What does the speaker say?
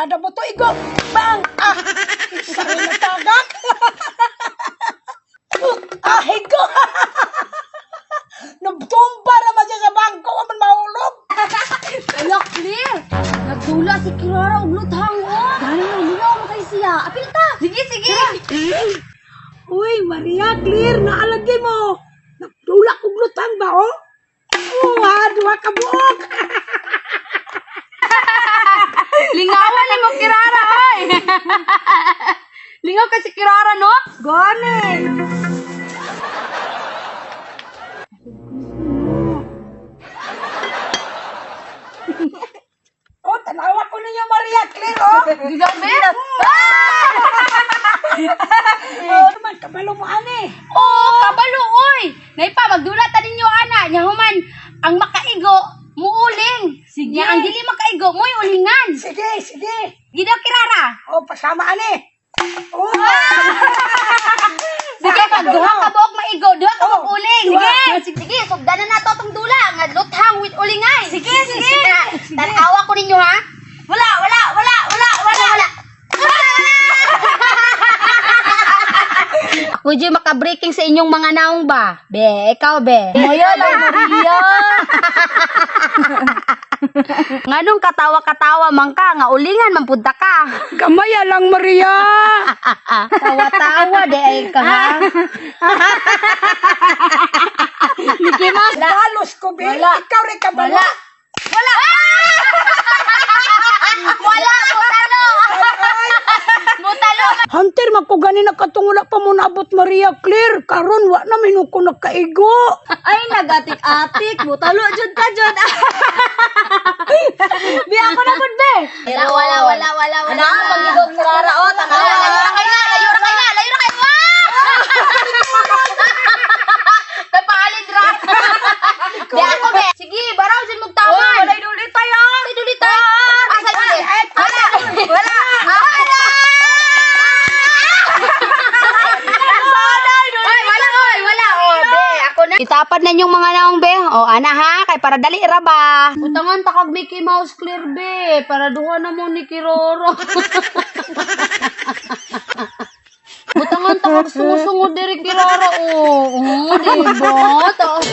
Ada mo to igo. Bang! Ah! Sari na tagak. Higo. Nagtumba naman siya sa bangko. Aman mahulog. Ala, Claire! Nagdula si Kirara og luthang, oh! Gano'n na, ligaw mo kay siya. Apil ta! Sige, sige! Uy, Maria, Claire, naalagay mo. Nagdula kong lutang ba, oh? Duha ka buok. Lingawan ni mo, Kirara, ay! Lingaw ka si Kirara, no? Gani. Oh, tanawa ko ninyo, Maria, Claire, oh. Gigabi? Oh, naman, kabalo mo, ane. Oo, kabalo, oy! Naipa, magdula ta ninyo, ana. Nyahuman, ang makaigo, muuling. Sige. Nya, ang dili makaigo, mo'y ulingan. Sige, sige. Gidaw, Kirara. Oh, pasama, ane. Oh, Sige, pag duha ka buok maigo, duha ka buok Oh, uling. duha. Sige, sugdanan na to tong dula. Nga luthang with ulingay. Sige, sige. Tanawa ko ninyo, ha? Wala. Would you maka-breaking sa inyong mga naong ba? Be, ikaw be. Moyo lang, Maria. Nganong katawa-katawa man ka, nga ulingan man punta ka. gamaya lang, Maria. Tawa-tawa de ay ka, ha? Mickey Mouse. Balos ko, be. Wala. Ikaw rin kabalo. Wala. Wala, mutalo. Mutalo. Hunter, magkugani na katungula pa mo naabot, Maria, Claire. Karon, wa na minuko nakaigo. Ay, nagatik-atik. Mutalo, jud ka, jud. Di ako na po, be. Wala. Ano, pag-igog sa rara, o, tanawa. Layo na kayo. Napaalid ra. Di ako, be. Sige, baraw, dyan magtawan. Wala inulit tayo. Asa dyan? Wala. Wala. Be, ako na. Itapad na yung mga naong, be. O, ana ha, kay para dali ra ba. Utangan takag Mickey Mouse, Claire, be. Para duha na mo ni Kiroro. Utangan takag sungod-sungod diri Kiroro, o. Diba? Taos